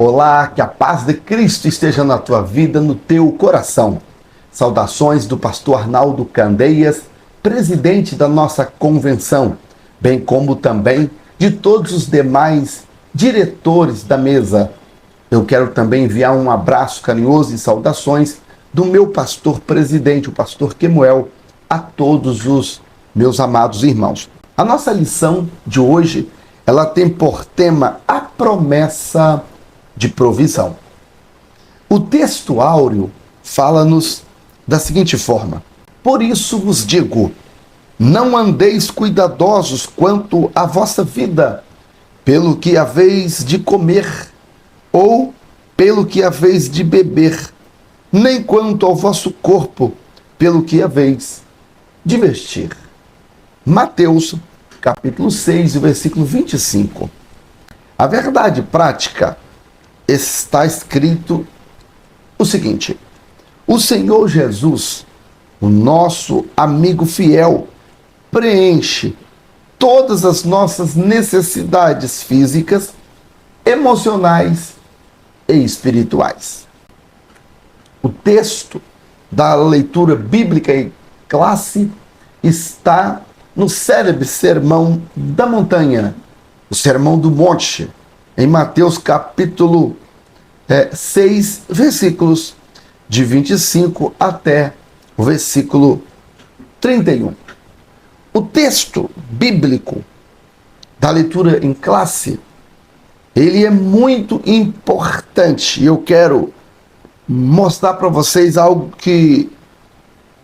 Olá, que a paz de Cristo esteja na tua vida, no teu coração. Saudações do pastor Arnaldo Candeias, presidente da nossa convenção, bem como também de todos os demais diretores da mesa. Eu quero também enviar um abraço carinhoso e saudações do meu pastor presidente, o pastor Kemuel, a todos os meus amados irmãos. A nossa lição de hoje, ela tem por tema a promessa de provisão. O texto áureo fala-nos da seguinte forma: por isso vos digo, não andeis cuidadosos quanto à vossa vida, pelo que haveis de comer, ou pelo que haveis de beber, nem quanto ao vosso corpo, pelo que haveis de vestir. Mateus, capítulo 6, versículo 25. A verdade prática está escrito o seguinte: o Senhor Jesus, o nosso amigo fiel, preenche todas as nossas necessidades físicas, emocionais e espirituais. O texto da leitura bíblica em classe está no célebre Sermão da Montanha, o Sermão do Monte, em Mateus capítulo 6, versículos de 25 até o versículo 31. O texto bíblico da leitura em classe, ele é muito importante. Eu quero mostrar para vocês algo que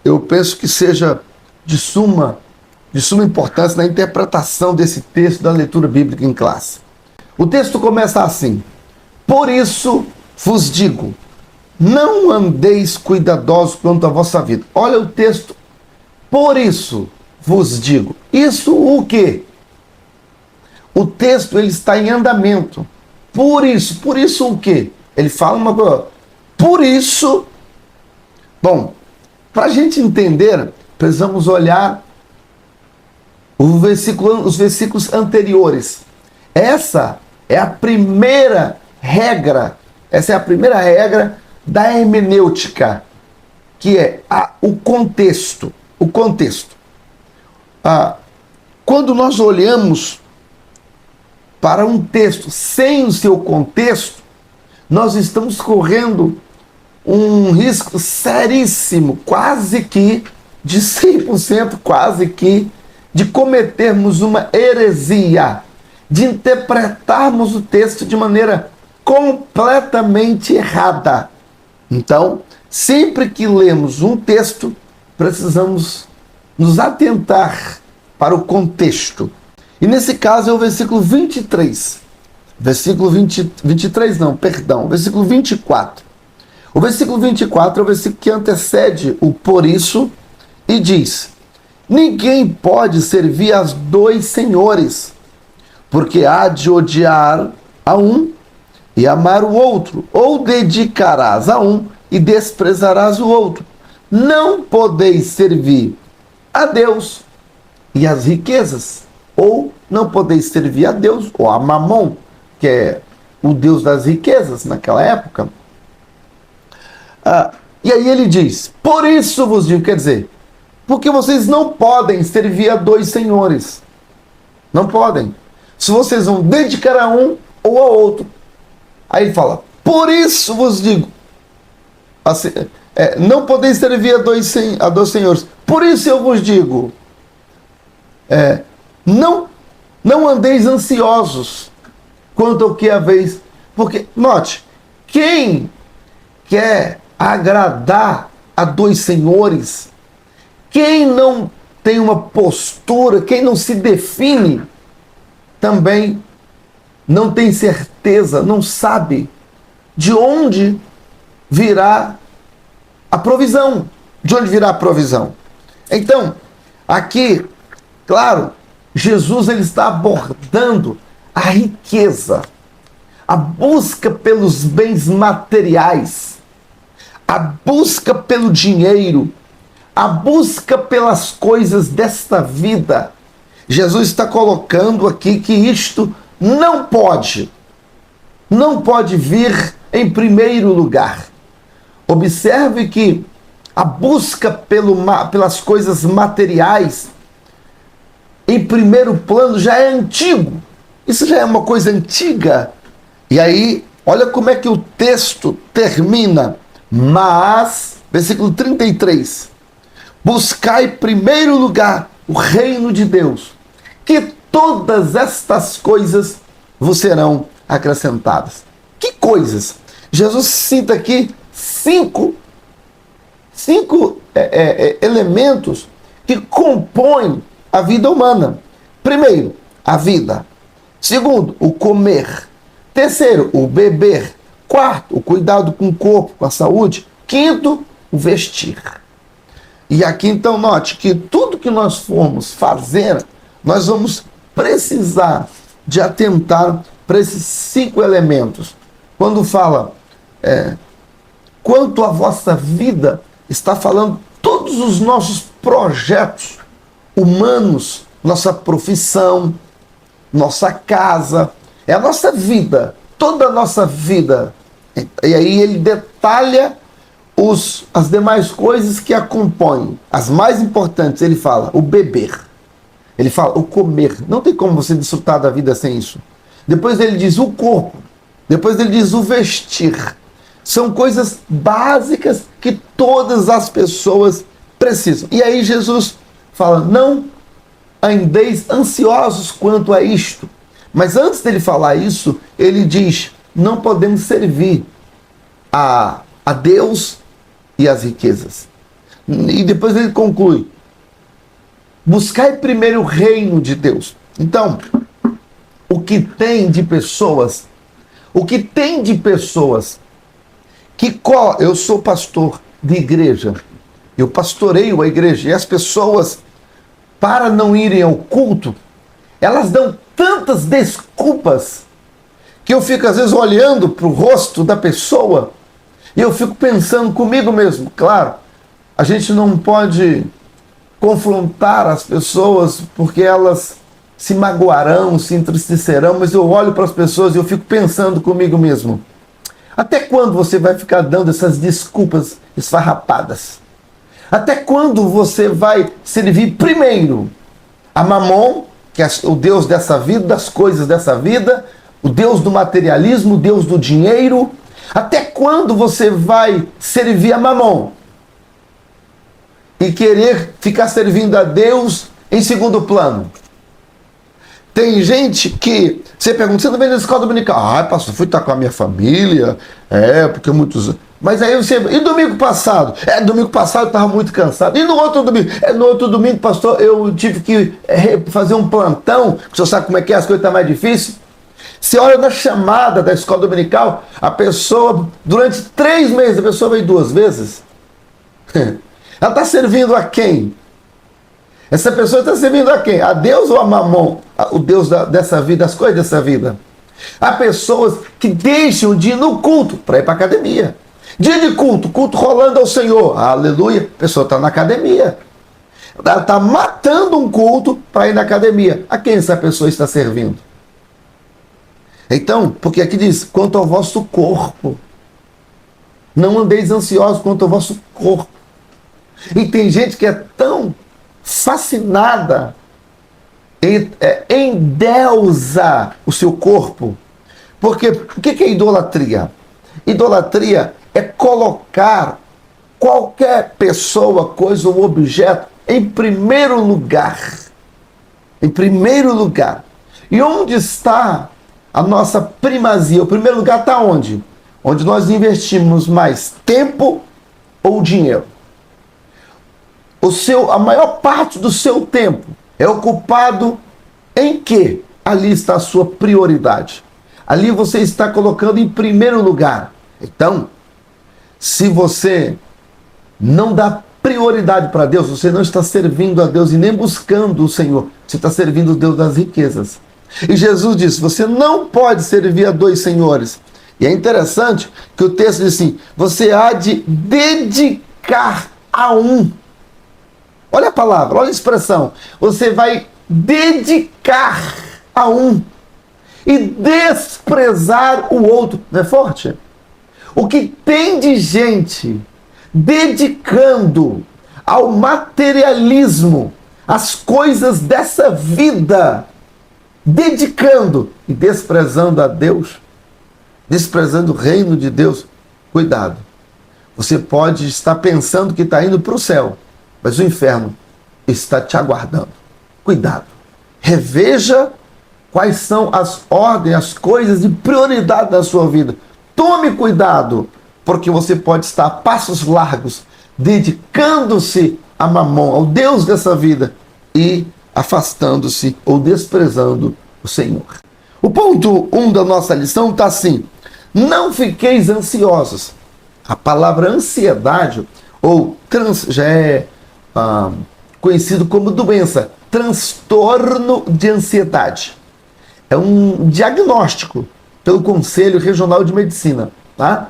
eu penso que seja de suma importância na interpretação desse texto da leitura bíblica em classe. O texto começa assim: por isso vos digo, não andeis cuidadosos quanto à vossa vida. Olha o texto, por isso vos digo. Isso o quê? O texto ele está em andamento. Por isso o quê? Ele fala uma coisa. Por isso, bom, para a gente entender, precisamos olhar os versículos anteriores. Essa é a primeira regra da hermenêutica, que é o contexto. O contexto. Quando nós olhamos para um texto sem o seu contexto, nós estamos correndo um risco seríssimo, quase que de 100%, quase que de cometermos uma heresia, de interpretarmos o texto de maneira completamente errada. Então, sempre que lemos um texto, precisamos nos atentar para o contexto. E nesse caso é o versículo 23. Versículo 24. O versículo 24 é o versículo que antecede o por isso e diz: ninguém pode servir a dois senhores, porque há de odiar a um e amar o outro, ou dedicarás a um e desprezarás o outro. Não podeis servir a Deus e às riquezas, ou não podeis servir a Deus ou a Mamon, que é o Deus das riquezas naquela época. E aí ele diz: por isso vos digo, quer dizer, porque vocês não podem servir a dois senhores. Não podem. Se vocês vão dedicar a um ou ao outro. Aí ele fala: por isso vos digo, assim, não podeis servir a dois senhores. Por isso eu vos digo, não andeis ansiosos quanto ao que haveis. Porque, note, quem quer agradar a dois senhores, quem não tem uma postura, quem não se define, também não tem certeza, não sabe de onde virá a provisão. De onde virá a provisão? Então, aqui, claro, Jesus ele está abordando a riqueza, a busca pelos bens materiais, a busca pelo dinheiro, a busca pelas coisas desta vida. Jesus está colocando aqui que isto não pode não pode vir em primeiro lugar. Observe que a busca pelas coisas materiais em primeiro plano já é antigo. Isso já é uma coisa antiga. E aí, olha como é que o texto termina. Mas, versículo 33, buscai em primeiro lugar o reino de Deus, que todas estas coisas vos serão acrescentadas. Que coisas? Jesus cita aqui cinco elementos que compõem a vida humana. Primeiro, a vida. Segundo, o comer. Terceiro, o beber. Quarto, o cuidado com o corpo, com a saúde. Quinto, o vestir. E aqui então note que tudo que nós formos fazer, nós vamos precisar de atentar para esses 5 elementos. Quando fala quanto à vossa vida, está falando todos os nossos projetos humanos, nossa profissão, nossa casa, é a nossa vida, toda a nossa vida. E aí ele detalha as demais coisas que a compõem. As mais importantes, ele fala o beber, ele fala o comer. Não tem como você desfrutar da vida sem isso. Depois ele diz o corpo, depois ele diz o vestir. São coisas básicas que todas as pessoas precisam. E aí Jesus fala, não andeis ansiosos quanto a isto. Mas antes dele falar isso, ele diz, não podemos servir a Deus e as riquezas. E depois ele conclui, buscai primeiro o reino de Deus. Então, o que tem de pessoas que eu sou pastor de igreja, eu pastoreio a igreja, e as pessoas, para não irem ao culto, elas dão tantas desculpas que eu fico às vezes olhando para o rosto da pessoa e eu fico pensando comigo mesmo. Claro, a gente não pode confrontar as pessoas porque elas se magoarão, se entristecerão, mas eu olho para as pessoas e eu fico pensando comigo mesmo. Até quando você vai ficar dando essas desculpas esfarrapadas? Até quando você vai servir primeiro a Mamon, que é o Deus dessa vida, das coisas dessa vida, o Deus do materialismo, o Deus do dinheiro? Até quando você vai servir a Mamon e querer ficar servindo a Deus em segundo plano? Tem gente que, você pergunta, você não vem na escola dominical? Ah, pastor, fui estar com a minha família, porque muitos... Mas aí você, e domingo passado? Domingo passado eu estava muito cansado. E no outro domingo? No outro domingo, pastor, eu tive que fazer um plantão, que o senhor sabe como é que as coisas estão mais difíceis. Você olha na chamada da escola dominical, a pessoa, durante 3 meses, a pessoa veio 2 vezes. Ela está servindo a quem? Essa pessoa está servindo a quem? A Deus ou a Mamon? O Deus dessa vida, as coisas dessa vida. Há pessoas que deixam de ir no culto para ir para a academia. Dia de culto, culto rolando ao Senhor. Aleluia. A pessoa está na academia. Ela está matando um culto para ir na academia. A quem essa pessoa está servindo? Então, porque aqui diz, quanto ao vosso corpo. Não andeis ansiosos quanto ao vosso corpo. E tem gente que é tão fascinada, endeusa o seu corpo. Porque o que é idolatria? Idolatria é colocar qualquer pessoa, coisa ou objeto em primeiro lugar. Em primeiro lugar. E onde está a nossa primazia? O primeiro lugar está onde? Onde nós investimos mais tempo ou dinheiro. A maior parte do seu tempo é ocupado em quê? Ali está a sua prioridade. Ali você está colocando em primeiro lugar. Então, se você não dá prioridade para Deus, você não está servindo a Deus e nem buscando o Senhor. Você está servindo o Deus das riquezas. E Jesus disse, você não pode servir a 2 senhores. E é interessante que o texto diz assim, você há de dedicar a um. Olha a palavra, olha a expressão. Você vai dedicar a um. e desprezar o outro. Não é forte? O que tem de gente dedicando ao materialismo, as coisas dessa vida, dedicando e desprezando a Deus, desprezando o reino de Deus. Cuidado. Você pode estar pensando que está indo para o céu, mas o inferno está te aguardando. Cuidado. Reveja quais são as ordens, as coisas de prioridade da sua vida. Tome cuidado, porque você pode estar a passos largos, dedicando-se a Mamon, ao Deus dessa vida, e afastando-se ou desprezando o Senhor. O ponto 1 da nossa lição está assim: não fiqueis ansiosos. A palavra ansiedade, ou já é conhecido como doença, transtorno de ansiedade. É um diagnóstico pelo Conselho Regional de Medicina, tá?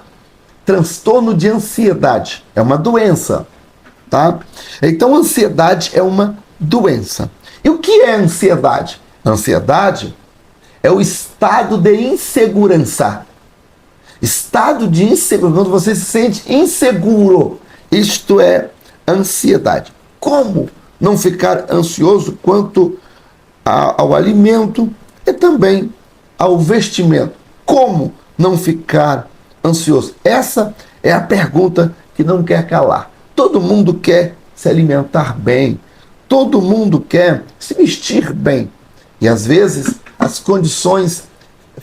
Transtorno de ansiedade é uma doença, tá? Então, ansiedade é uma doença. E o que é ansiedade? Ansiedade é o estado de insegurança. Estado de insegurança, quando você se sente inseguro. Isto é ansiedade. Como não ficar ansioso quanto ao alimento e também ao vestimento? Como não ficar ansioso? Essa é a pergunta que não quer calar. Todo mundo quer se alimentar bem, todo mundo quer se vestir bem. E às vezes as condições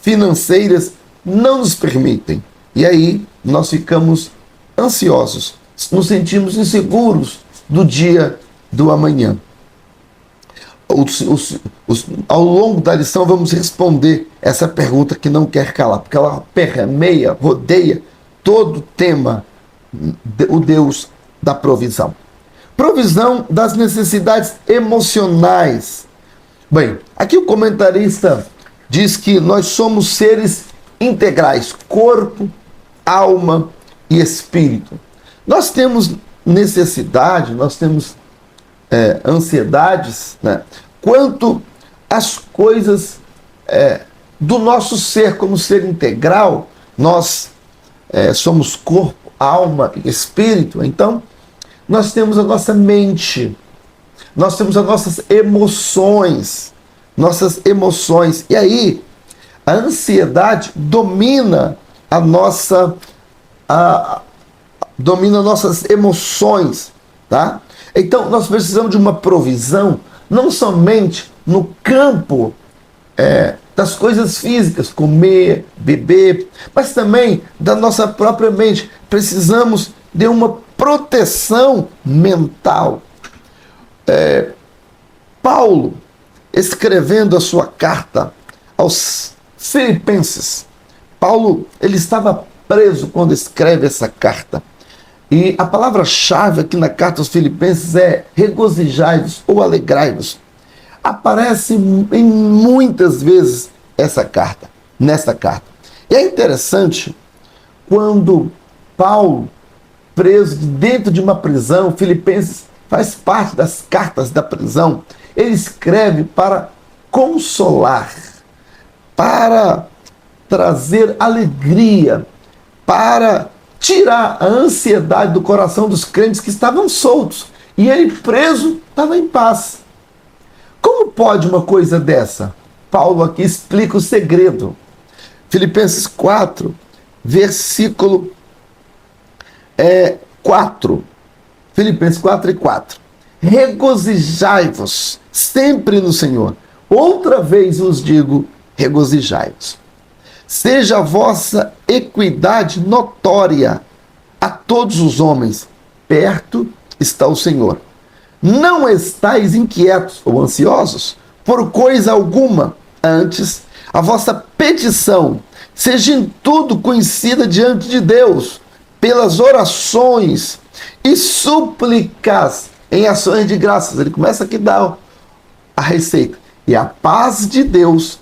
financeiras não nos permitem. E aí nós ficamos ansiosos, nos sentimos inseguros do dia do amanhã. Ao longo da lição vamos responder essa pergunta que não quer calar, porque ela permeia, rodeia todo o tema, o Deus da provisão. Provisão das necessidades emocionais. Bem, aqui o comentarista diz que nós somos seres integrais, corpo, alma e espírito. Nós temos necessidade, nós temos ansiedades, né, quanto às coisas do nosso ser como ser integral. Nós somos corpo, alma e espírito. Então nós temos a nossa mente, nós temos as nossas emoções, e aí a ansiedade domina domina nossas emoções, tá? Então nós precisamos de uma provisão, não somente no campo das coisas físicas, comer, beber, mas também da nossa própria mente. Precisamos de uma proteção mental. Paulo, escrevendo a sua carta aos Filipenses, Paulo, ele estava preso quando escreve essa carta. E a palavra-chave aqui na carta aos Filipenses é regozijai-vos ou alegrai-vos. Aparece em muitas vezes nessa carta. E é interessante quando Paulo, preso dentro de uma prisão, Filipenses faz parte das cartas da prisão, ele escreve para consolar, para trazer alegria, para tirar a ansiedade do coração dos crentes que estavam soltos. E ele, preso, estava em paz. Como pode uma coisa dessa? Paulo aqui explica o segredo. Filipenses 4, versículo 4. Filipenses 4 e 4. Regozijai-vos sempre no Senhor. Outra vez vos digo, regozijai-vos. Seja a vossa equidade notória a todos os homens. Perto está o Senhor. Não estais inquietos ou ansiosos por coisa alguma. Antes, a vossa petição seja em tudo conhecida diante de Deus, pelas orações e súplicas em ações de graças. Ele começa aqui a dar a receita. E a paz de Deus,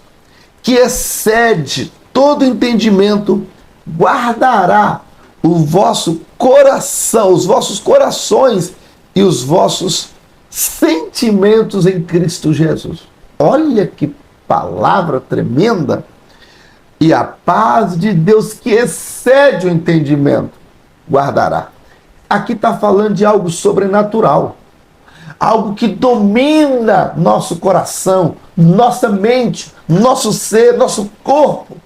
que excede todo entendimento, guardará o vosso coração, os vossos corações e os vossos sentimentos em Cristo Jesus. Olha que palavra tremenda! E a paz de Deus, que excede o entendimento, guardará. Aqui está falando de algo sobrenatural. Algo que domina nosso coração, nossa mente, nosso ser, nosso corpo.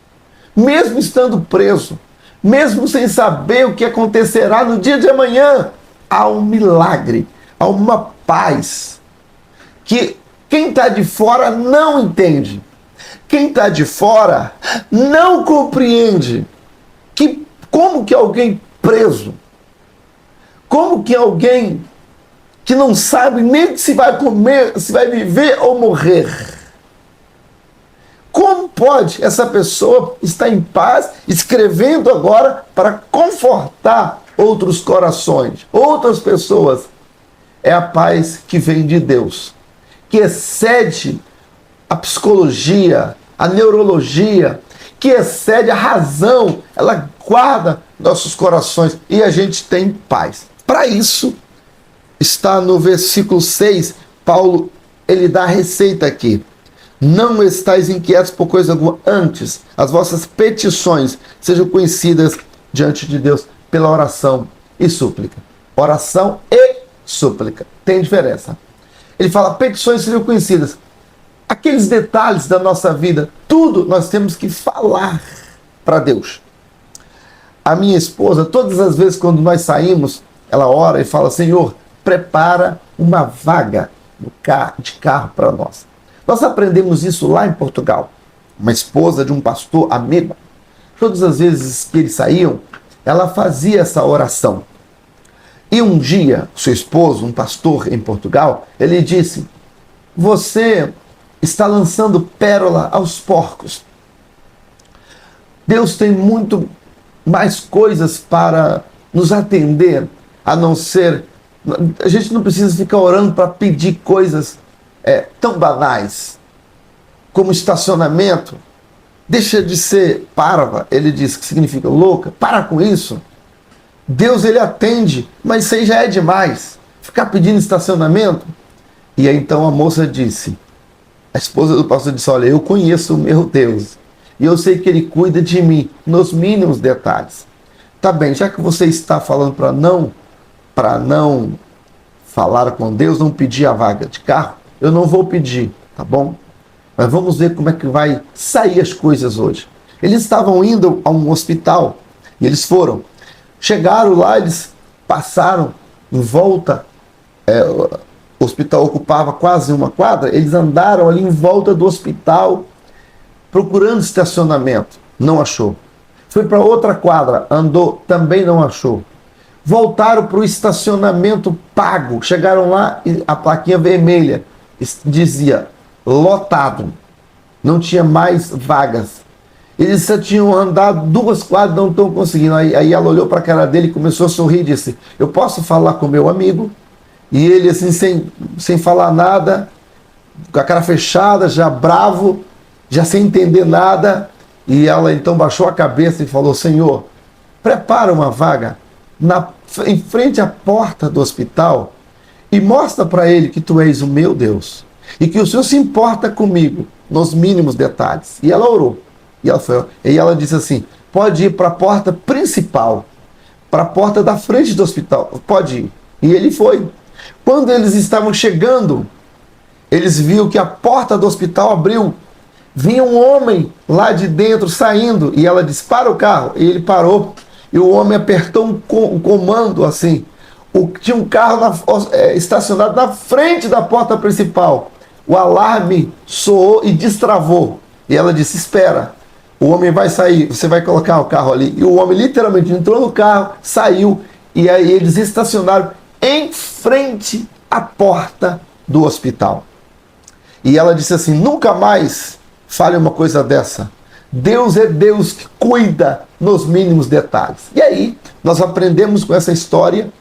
Mesmo estando preso, mesmo sem saber o que acontecerá no dia de amanhã, há um milagre, há uma paz que quem está de fora não entende. Quem está de fora não compreende como que alguém preso, como que alguém que não sabe nem se vai comer, se vai viver ou morrer, como pode essa pessoa estar em paz, escrevendo agora para confortar outros corações, outras pessoas? É a paz que vem de Deus, que excede a psicologia, a neurologia, que excede a razão. Ela guarda nossos corações e a gente tem paz. Para isso, está no versículo 6, Paulo, ele dá a receita aqui. Não estais inquietos por coisa alguma, antes as vossas petições sejam conhecidas diante de Deus pela oração e súplica. Oração e súplica, tem diferença. Ele fala, petições sejam conhecidas. Aqueles detalhes da nossa vida, tudo nós temos que falar para Deus. A minha esposa, todas as vezes quando nós saímos, ela ora e fala, Senhor, prepara uma vaga de carro para nós. Nós aprendemos isso lá em Portugal. Uma esposa de um pastor amigo, todas as vezes que eles saíam, ela fazia essa oração. E um dia, seu esposo, um pastor em Portugal, ele disse, você está lançando pérola aos porcos. Deus tem muito mais coisas para nos atender, a não ser... A gente não precisa ficar orando para pedir coisas tão banais como estacionamento. Deixa de ser parva, ele diz, que significa louca. Para com isso. Deus, ele atende, mas isso aí já é demais. Ficar pedindo estacionamento. E aí então a moça disse, a esposa do pastor disse, olha, eu conheço o meu Deus e eu sei que ele cuida de mim nos mínimos detalhes. Tá bem, já que você está falando para não falar com Deus, não pedir a vaga de carro, eu não vou pedir, tá bom? Mas vamos ver como é que vai sair as coisas hoje. Eles estavam indo a um hospital e eles foram. Chegaram lá, eles passaram em volta, o hospital ocupava quase uma quadra, eles andaram ali em volta do hospital procurando estacionamento, não achou. Foi para outra quadra, andou, também não achou. Voltaram para o estacionamento pago, chegaram lá e a plaquinha vermelha dizia lotado, não tinha mais vagas. Eles só tinham andado 2 quadras, não estão conseguindo. Aí ela olhou para a cara dele e começou a sorrir e disse, eu posso falar com meu amigo? E ele assim, sem falar nada, com a cara fechada, já bravo, já sem entender nada. E ela então baixou a cabeça e falou, Senhor, prepara uma vaga em frente à porta do hospital e mostra para ele que tu és o meu Deus e que o Senhor se importa comigo nos mínimos detalhes. E ela orou. E ela disse assim, pode ir para a porta principal, para a porta da frente do hospital, pode ir. E ele foi. Quando eles estavam chegando, eles viram que a porta do hospital abriu. Vinha um homem lá de dentro saindo e ela disse, para o carro. E ele parou e o homem apertou um comando assim. Tinha um carro estacionado na frente da porta principal. O alarme soou e destravou. E ela disse, espera, o homem vai sair, você vai colocar o carro ali. E o homem literalmente entrou no carro, saiu, e aí eles estacionaram em frente à porta do hospital. E ela disse assim, nunca mais fale uma coisa dessa. Deus é Deus que cuida nos mínimos detalhes. E aí, nós aprendemos com essa história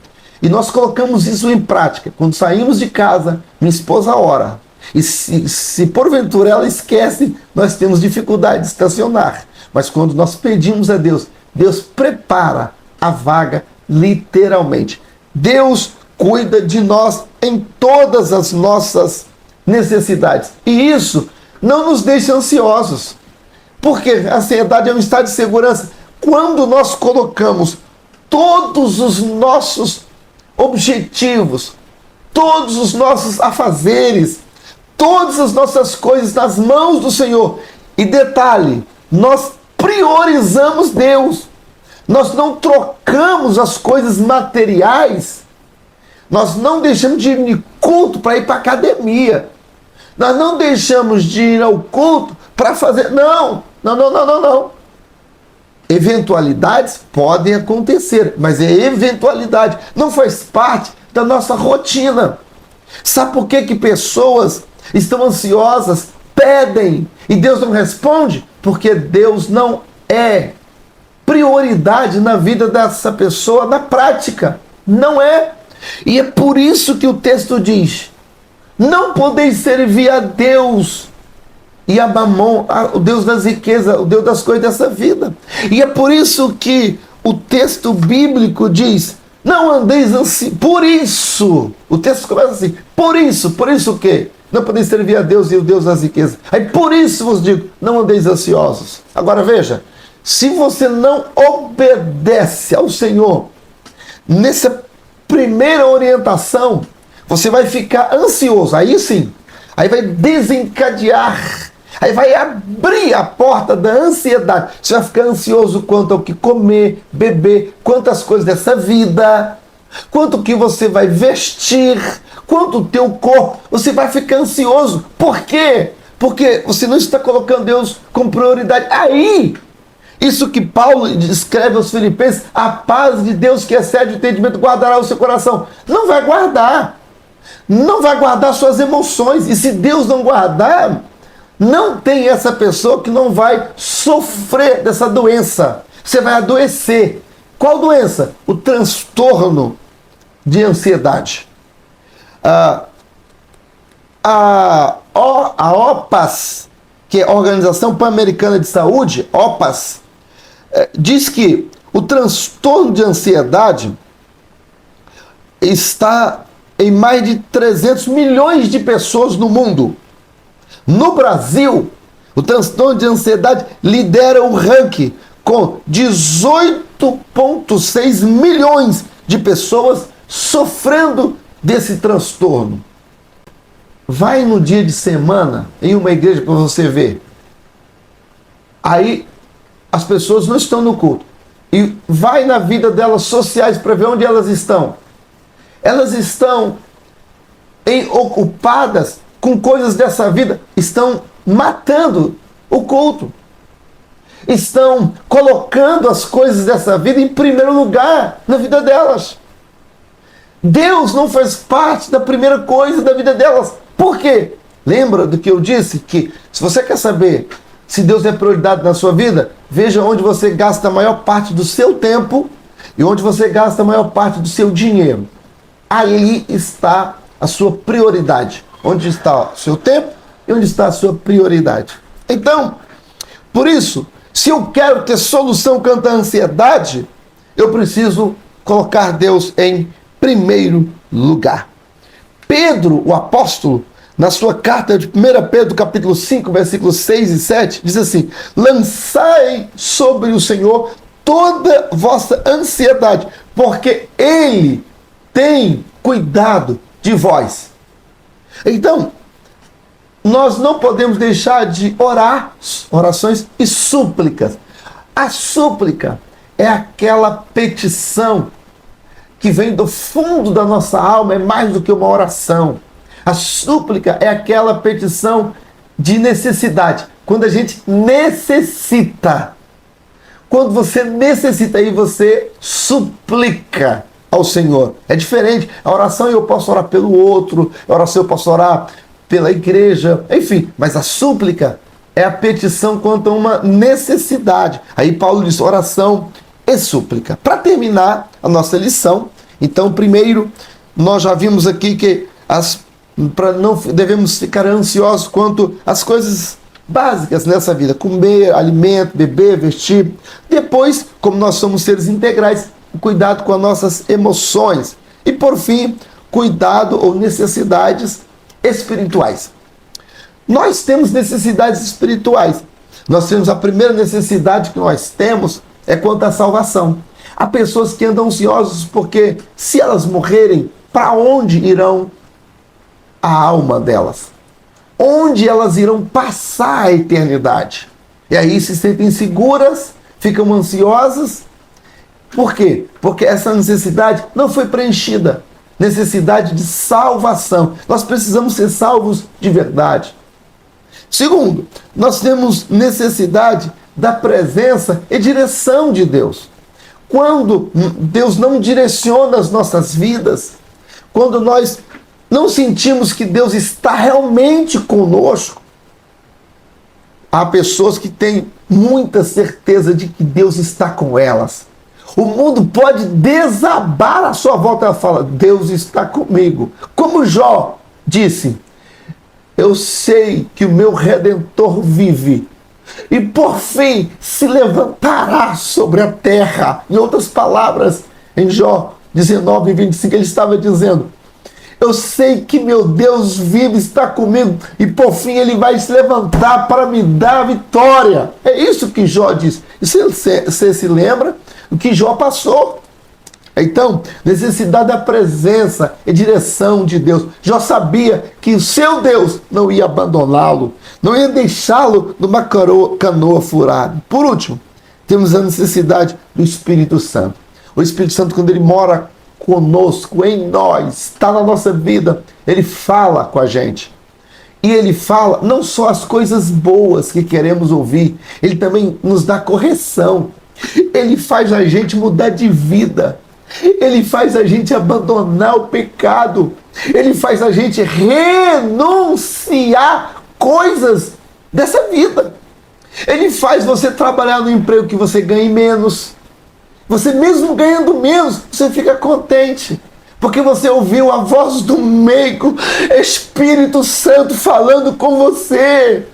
e nós colocamos isso em prática. Quando saímos de casa, minha esposa ora. E se porventura ela esquece, nós temos dificuldade de estacionar. Mas quando nós pedimos a Deus, Deus prepara a vaga literalmente. Deus cuida de nós em todas as nossas necessidades. E isso não nos deixa ansiosos. Porque a ansiedade é um estado de segurança. Quando nós colocamos todos os nossos objetivos, todos os nossos afazeres, todas as nossas coisas nas mãos do Senhor. E detalhe, nós priorizamos Deus. Nós não trocamos as coisas materiais. Nós não deixamos de ir em culto para ir para a academia. Nós não deixamos de ir ao culto para fazer... Não. Eventualidades podem acontecer, mas é eventualidade. Não faz parte da nossa rotina. Sabe por que pessoas estão ansiosas, pedem e Deus não responde? Porque Deus não é prioridade na vida dessa pessoa na prática. Não é. E é por isso que o texto diz: não podeis servir a Deus e a Mamon, o Deus das riquezas, o Deus das coisas dessa vida. E é por isso que o texto bíblico diz: não andeis ansiosos. Por isso, o texto começa assim: por isso o quê? Não podeis servir a Deus e o Deus das riquezas. Aí por isso vos digo, não andeis ansiosos. Agora veja, se você não obedece ao Senhor nessa primeira orientação, você vai ficar ansioso. Aí sim, aí vai desencadear, aí vai abrir a porta da ansiedade. Você vai ficar ansioso quanto ao que comer, beber, quantas coisas dessa vida, quanto que você vai vestir, quanto o teu corpo. Você vai ficar ansioso. Por quê? Porque você não está colocando Deus como prioridade. Aí, isso que Paulo escreve aos Filipenses: a paz de Deus que excede o entendimento guardará o seu coração. Não vai guardar. Não vai guardar suas emoções. E se Deus não guardar, não tem essa pessoa que não vai sofrer dessa doença. Você vai adoecer. Qual doença? O transtorno de ansiedade. A OPAS, que é a Organização Pan-Americana de Saúde, OPAS, diz que o transtorno de ansiedade está em mais de 300 milhões de pessoas no mundo. No Brasil, o transtorno de ansiedade lidera o ranking com 18,6 milhões de pessoas sofrendo desse transtorno. Vai no dia de semana em uma igreja para você ver. Aí as pessoas não estão no culto. E vai na vida delas sociais para ver onde elas estão. Elas estão ocupadas com coisas dessa vida. Estão matando o culto. Estão colocando as coisas dessa vida em primeiro lugar na vida delas. Deus não faz parte da primeira coisa da vida delas. Por quê? Lembra do que eu disse? Que se você quer saber se Deus é prioridade na sua vida, veja onde você gasta a maior parte do seu tempo e onde você gasta a maior parte do seu dinheiro. Aí está a sua prioridade. Onde está o seu tempo e onde está a sua prioridade. Então, por isso, se eu quero ter solução quanto à ansiedade, eu preciso colocar Deus em primeiro lugar. Pedro, o apóstolo, na sua carta de 1 Pedro, capítulo 5, versículos 6 e 7, diz assim: lançai sobre o Senhor toda vossa ansiedade, porque Ele tem cuidado de vós. Então, nós não podemos deixar de orar, orações e súplicas. A súplica é aquela petição que vem do fundo da nossa alma, é mais do que uma oração. A súplica é aquela petição de necessidade, quando a gente necessita. Quando você necessita, aí você suplica ao Senhor. É diferente. A oração eu posso orar pelo outro, a oração eu posso orar pela igreja, enfim. Mas a súplica é a petição quanto a uma necessidade. Aí Paulo diz oração e súplica. Para terminar a nossa lição, então, primeiro, nós já vimos aqui que não devemos ficar ansiosos quanto às coisas básicas nessa vida: comer, alimento, beber, vestir. Depois, como nós somos seres integrais, cuidado com as nossas emoções. E por fim, cuidado ou necessidades espirituais. Nós temos necessidades espirituais, Nós temos a primeira necessidade que nós temos é quanto à salvação. Há pessoas que andam ansiosas porque se elas morrerem, para onde irão a alma delas? Onde elas irão passar a eternidade? E aí se sentem inseguras, ficam ansiosas. Por quê? Porque essa necessidade não foi preenchida. Necessidade de salvação. Nós precisamos ser salvos de verdade. Segundo, nós temos necessidade da presença e direção de Deus. Quando Deus não direciona as nossas vidas, quando nós não sentimos que Deus está realmente conosco, há pessoas que têm muita certeza de que Deus está com elas. O mundo pode desabar à sua volta. Ela fala, Deus está comigo. Como Jó disse, eu sei que o meu Redentor vive e por fim se levantará sobre a terra. Em outras palavras, em Jó 19:25, ele estava dizendo, eu sei que meu Deus vive, está comigo e por fim ele vai se levantar para me dar a vitória. É isso que Jó diz. E você se lembra do que Jó passou? Então, necessidade da presença e direção de Deus. Jó sabia que o seu Deus não ia abandoná-lo, não ia deixá-lo numa canoa furada. Por último, temos a necessidade do Espírito Santo. O Espírito Santo, quando ele mora conosco, em nós, está na nossa vida, ele fala com a gente. E ele fala não só as coisas boas que queremos ouvir, ele também nos dá correção. Ele faz a gente mudar de vida. Ele faz a gente abandonar o pecado. Ele faz a gente renunciar coisas dessa vida. Ele faz você trabalhar no emprego que você ganhe menos. Você mesmo ganhando menos, você fica contente. Porque você ouviu a voz do meigo, Espírito Santo falando com você.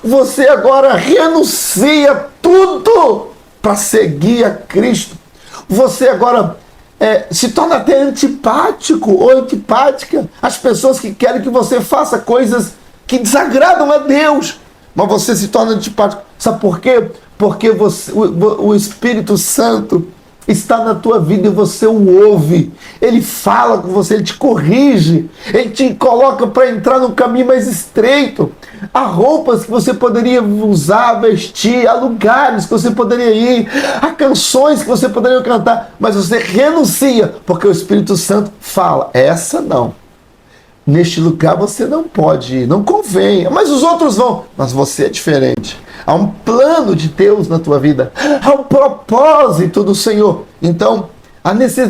Você agora renuncia tudo para seguir a Cristo. Você agora se torna até antipático ou antipática às pessoas que querem que você faça coisas que desagradam a Deus. Mas você se torna antipático. Sabe por quê? Porque o Espírito Santo está na tua vida e você o ouve. Ele fala com você, ele te corrige, ele te coloca para entrar num caminho mais estreito. Há roupas que você poderia usar, vestir, há lugares que você poderia ir, há canções que você poderia cantar, mas você renuncia, porque o Espírito Santo fala, essa não. Neste lugar você não pode ir, não convém, mas os outros vão, mas você é diferente. Há um plano de Deus na tua vida, há um propósito do Senhor. Então,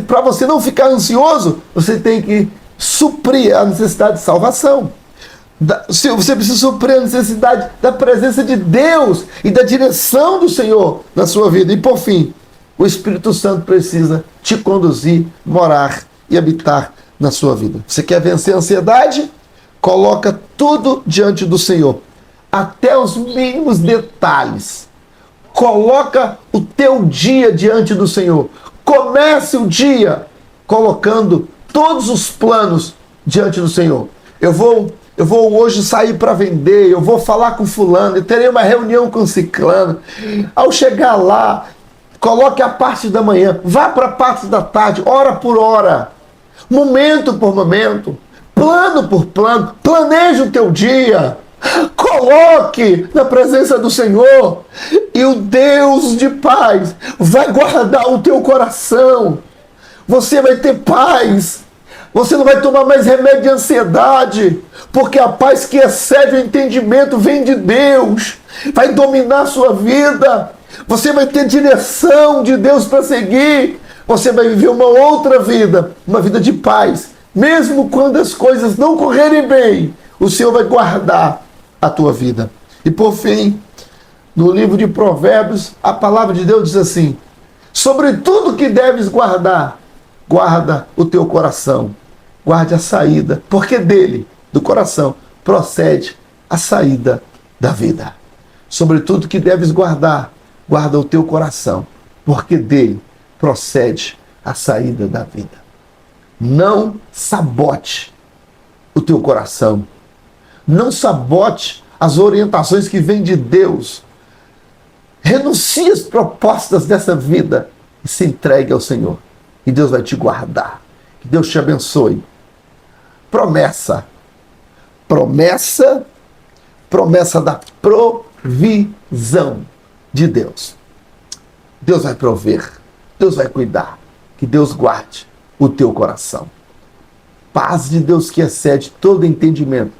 para você não ficar ansioso, você tem que suprir a necessidade de salvação. Você precisa suprir a necessidade da presença de Deus e da direção do Senhor na sua vida. E por fim, o Espírito Santo precisa te conduzir, morar e habitar na sua vida. Você quer vencer a ansiedade? Coloca tudo diante do Senhor. Até os mínimos detalhes. Coloca o teu dia diante do Senhor. Comece o dia colocando todos os planos diante do Senhor. Eu vou hoje sair para vender, eu vou falar com fulano, eu terei uma reunião com ciclano. Ao chegar lá, coloque a parte da manhã, vá para a parte da tarde, hora por hora, momento por momento, plano por plano, planeje o teu dia. Coloque na presença do Senhor e o Deus de paz vai guardar o teu coração. Você vai ter paz. Você não vai tomar mais remédio de ansiedade, porque a paz que excede o entendimento vem de Deus. Vai dominar a sua vida. Você vai ter direção de Deus para seguir. Você vai viver uma outra vida, uma vida de paz. Mesmo quando as coisas não correrem bem, o Senhor vai guardar a tua vida. E por fim, no livro de Provérbios, a palavra de Deus diz assim: sobre tudo que deves guardar, guarda o teu coração, guarde a saída, porque dele, do coração, procede a saída da vida. Sobre tudo que deves guardar, guarda o teu coração, porque dele procede a saída da vida. Não sabote o teu coração. Não sabote as orientações que vêm de Deus Renuncie às propostas dessa vida e se entregue ao Senhor. E Deus vai te guardar. Que Deus te abençoe. Promessa. Promessa. Promessa da provisão de Deus. Deus vai prover. Deus vai cuidar. Que Deus guarde o teu coração. Paz de Deus que excede todo entendimento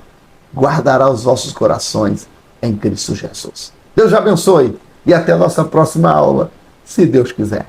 guardará os vossos corações em Cristo Jesus. Deus te abençoe e até a nossa próxima aula, se Deus quiser.